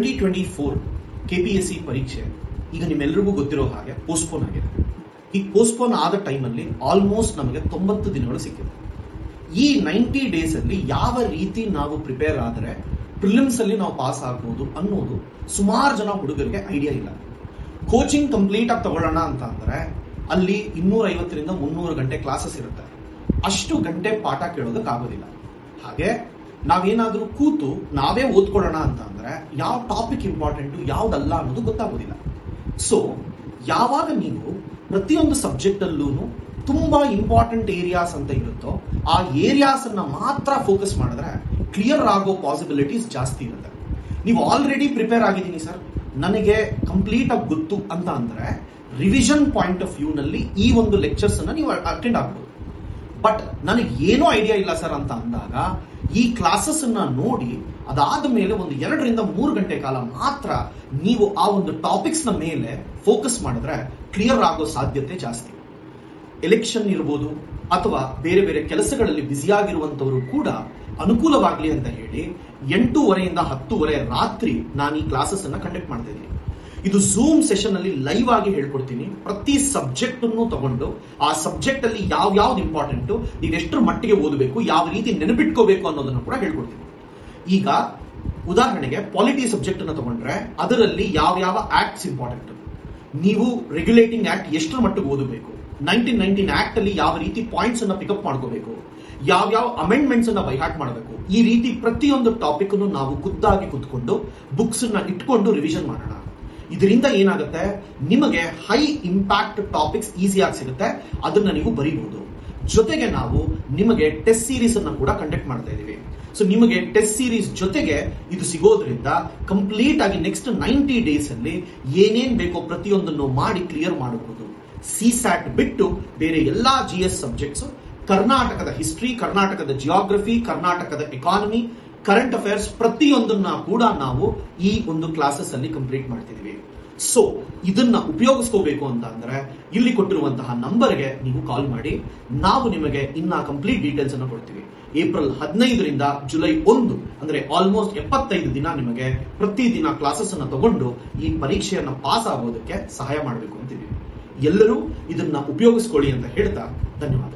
2024 KPSC ಪರೀಕ್ಷೆ ಈಗ ನಿಮ್ಮೆಲ್ಲರಿಗೂ ಗೊತ್ತಿರೋ ಹಾಗೆ ಪೋಸ್ಟ್ಪೋನ್ ಆಗಿದೆ. ಈ ಪೋಸ್ಟ್ಪೋನ್ ಆದ ಟೈಮಲ್ಲಿ ಆಲ್ಮೋಸ್ಟ್ ನಮಗೆ 90 ದಿನಗಳು ಸಿಕ್ಕಿದೆ. ಈ 90 ಡೇಸ್ ಅಲ್ಲಿ ಯಾವ ರೀತಿ ನಾವು ಪ್ರಿಪೇರ್ ಆದರೆ ಪ್ರಿಲಿಮ್ಸ್ ಅಲ್ಲಿ ನಾವು ಪಾಸ್ ಆಗ್ಬೋದು ಅನ್ನೋದು ಸುಮಾರು ಜನ ಹುಡುಗರಿಗೆ ಐಡಿಯಾ ಇಲ್ಲ. ಕೋಚಿಂಗ್ ಕಂಪ್ಲೀಟ್ ಆಗಿ ತಗೊಳ್ಳೋಣ ಅಂತ ಅಂದ್ರೆ ಅಲ್ಲಿ 250 ರಿಂದ 300 ಗಂಟೆ ಕ್ಲಾಸಸ್ ಇರುತ್ತೆ. ಅಷ್ಟು ಗಂಟೆ ಪಾಠ ಕೇಳೋದಕ್ಕಾಗೋದಿಲ್ಲ. ಹಾಗೆ ನಾವೇನಾದ್ರೂ ಕೂತು ನಾವೇ ಓದ್ಕೊಳ್ಳೋಣ ಅಂತ ಅಂದ್ರೆ ಯಾವ ಟಾಪಿಕ್ ಇಂಪಾರ್ಟೆಂಟ್ ಯಾವ್ದಲ್ಲ ಅನ್ನೋದು ಗೊತ್ತಾಗೋದಿಲ್ಲ. ಸೊ ಯಾವಾಗ ನೀವು ಪ್ರತಿಯೊಂದು ಸಬ್ಜೆಕ್ಟ್ ಅಲ್ಲೂ ತುಂಬಾ ಇಂಪಾರ್ಟೆಂಟ್ ಏರಿಯಾಸ್ ಅಂತ ಇರುತ್ತೋ ಆ ಏರಿಯಾಸ್ ಅನ್ನ ಮಾತ್ರ ಫೋಕಸ್ ಮಾಡಿದ್ರೆ ಕ್ಲಿಯರ್ ಆಗೋ ಪಾಸಿಬಿಲಿಟೀಸ್ ಜಾಸ್ತಿ ಇರುತ್ತೆ. ನೀವು ಆಲ್ರೆಡಿ ಪ್ರಿಪೇರ್ ಆಗಿದ್ದೀನಿ ಸರ್, ನನಗೆ ಕಂಪ್ಲೀಟ್ ಆಗಿ ಗೊತ್ತು ಅಂತ ಅಂದ್ರೆ ರಿವಿಷನ್ ಪಾಯಿಂಟ್ ಆಫ್ ವ್ಯೂ ನಲ್ಲಿ ಈ ಒಂದು ಲೆಕ್ಚರ್ಸ್ ಅನ್ನ ನೀವು ಅಟೆಂಡ್ ಆಗ್ಬೋದು. ಬಟ್ ನನಗೆ ಏನೂ ಐಡಿಯಾ ಇಲ್ಲ ಸರ್ ಅಂತ ಅಂದಾಗ ಈ ಕ್ಲಾಸಸ್ ಅನ್ನ ನೋಡಿ ಅದಾದ ಮೇಲೆ ಒಂದು 2 ರಿಂದ 3 ಗಂಟೆ ಕಾಲ ಮಾತ್ರ ನೀವು ಆ ಒಂದು ಟಾಪಿಕ್ಸ್ ನ ಮೇಲೆ ಫೋಕಸ್ ಮಾಡಿದ್ರೆ ಕ್ಲಿಯರ್ ಆಗೋ ಸಾಧ್ಯತೆ ಜಾಸ್ತಿ. ಎಲೆಕ್ಷನ್ ಇರ್ಬೋದು ಅಥವಾ ಬೇರೆ ಬೇರೆ ಕೆಲಸಗಳಲ್ಲಿ ಬ್ಯುಸಿಯಾಗಿರುವಂತವರು ಕೂಡ ಅನುಕೂಲವಾಗಲಿ ಅಂತ ಹೇಳಿ 8:30 ರಿಂದ 10:30 ರಾತ್ರಿ ನಾನು ಈ ಕ್ಲಾಸಸ್ ಅನ್ನ ಕಂಡಕ್ಟ್ ಮಾಡ್ತಾ ಇದ್ದೀನಿ. ಇದು ಝೂಮ್ ಸೆಷನ್ ಅಲ್ಲಿ ಲೈವ್ ಆಗಿ ಹೇಳ್ಕೊಡ್ತೀನಿ. ಪ್ರತಿ ಸಬ್ಜೆಕ್ಟ್ ಅನ್ನು ತಗೊಂಡು ಆ ಸಬ್ಜೆಕ್ಟ್ ಅಲ್ಲಿ ಯಾವ್ದು ಇಂಪಾರ್ಟೆಂಟ್, ನೀವು ಎಷ್ಟರ ಮಟ್ಟಿಗೆ ಓದಬೇಕು, ಯಾವ ರೀತಿ ನೆನಪಿಟ್ಕೋಬೇಕು ಅನ್ನೋದನ್ನು ಕೂಡ ಹೇಳ್ಕೊಡ್ತೀನಿ. ಈಗ ಉದಾಹರಣೆಗೆ ಪಾಲಿಟಿ ಸಬ್ಜೆಕ್ಟ್ ಅನ್ನು ತಗೊಂಡ್ರೆ ಅದರಲ್ಲಿ ಯಾವ ಆಕ್ಟ್ಸ್ ಇಂಪಾರ್ಟೆಂಟ್, ನೀವು ರೆಗ್ಯುಲೇಟಿಂಗ್ ಆಕ್ಟ್ ಎಷ್ಟರ ಮಟ್ಟಿಗೆ ಓದಬೇಕು, 1919 ಆಕ್ಟ್ ಅಲ್ಲಿ ಯಾವ ರೀತಿ ಪಾಯಿಂಟ್ಸ್ ಅನ್ನ ಪಿಕಪ್ ಮಾಡ್ಕೋಬೇಕು, ಯಾವ ಅಮೆಂಡ್ಮೆಂಟ್ಸ್ ಅನ್ನ ಬೈಹಾಟ್ ಮಾಡಬೇಕು, ಈ ರೀತಿ ಪ್ರತಿಯೊಂದು ಟಾಪಿಕ್ ಅನ್ನು ನಾವು ಖುದ್ದಾಗಿ ಕುತ್ಕೊಂಡು ಬುಕ್ಸ್ ಅನ್ನ ಇಟ್ಕೊಂಡು ರಿವಿಷನ್ ಮಾಡೋಣ. ಇದರಿಂದ ಏನಾಗುತ್ತೆ, ನಿಮಗೆ ಹೈ ಇಂಪ್ಯಾಕ್ಟ್ ಟಾಪಿಕ್ಸ್ ಈಸಿಯಾಗಿ ಸಿಗುತ್ತೆ, ಅದನ್ನ ನೀವು ಬರೀಬಹುದು. ಜೊತೆಗೆ ನಾವು ನಿಮಗೆ ಟೆಸ್ಟ್ ಸೀರೀಸ್ ಅನ್ನ ಕೂಡ ಕಂಡಕ್ಟ್ ಮಾಡ್ತಾ ಇದೀವಿ. ಸೊ ನಿಮಗೆ ಟೆಸ್ಟ್ ಸೀರೀಸ್ ಜೊತೆಗೆ ಇದು ಸಿಗೋದ್ರಿಂದ ಕಂಪ್ಲೀಟ್ ಆಗಿ ನೆಕ್ಸ್ಟ್ 90 ಡೇಸ್ ಅಲ್ಲಿ ಏನೇನ್ ಬೇಕೋ ಪ್ರತಿಯೊಂದನ್ನು ಮಾಡಿ ಕ್ಲಿಯರ್ ಮಾಡಬಹುದು. CSAT ಬಿಟ್ಟು ಬೇರೆ ಎಲ್ಲಾ GS ಸಬ್ಜೆಕ್ಟ್ಸ್, ಕರ್ನಾಟಕದ ಹಿಸ್ಟ್ರಿ, ಕರ್ನಾಟಕದ ಜಿಯೋಗ್ರಫಿ, ಕರ್ನಾಟಕದ ಎಕಾನಮಿ, ಕರೆಂಟ್ ಅಫೇರ್ಸ್ ಪ್ರತಿಯೊಂದನ್ನ ಕೂಡ ನಾವು ಈ ಒಂದು ಕ್ಲಾಸಸ್ ಅಲ್ಲಿ ಕಂಪ್ಲೀಟ್ ಮಾಡ್ತಿದೀವಿ. ಸೊ ಇದನ್ನ ಉಪಯೋಗಿಸ್ಕೋಬೇಕು ಅಂತ ಅಂದ್ರೆ ಇಲ್ಲಿ ಕೊಟ್ಟಿರುವಂತಹ ನಂಬರ್ಗೆ ನೀವು ಕಾಲ್ ಮಾಡಿ, ನಾವು ನಿಮಗೆ ಇನ್ನ ಕಂಪ್ಲೀಟ್ ಡೀಟೇಲ್ಸ್ ಅನ್ನು ಕೊಡ್ತೀವಿ. ಏಪ್ರಿಲ್ 15 ರಿಂದ ಜುಲೈ 1 ಅಂದ್ರೆ ಆಲ್ಮೋಸ್ಟ್ 75 ದಿನ ನಿಮಗೆ ಪ್ರತಿದಿನ ಕ್ಲಾಸಸ್ ಅನ್ನ ತಗೊಂಡು ಈ ಪರೀಕ್ಷೆಯನ್ನ ಪಾಸ್ ಆಗೋದಕ್ಕೆ ಸಹಾಯ ಮಾಡಬೇಕು ಅಂತಿದ್ದೀವಿ. ಎಲ್ಲರೂ ಇದನ್ನ ಉಪಯೋಗಿಸ್ಕೊಳ್ಳಿ ಅಂತ ಹೇಳ್ತಾ ಧನ್ಯವಾದ.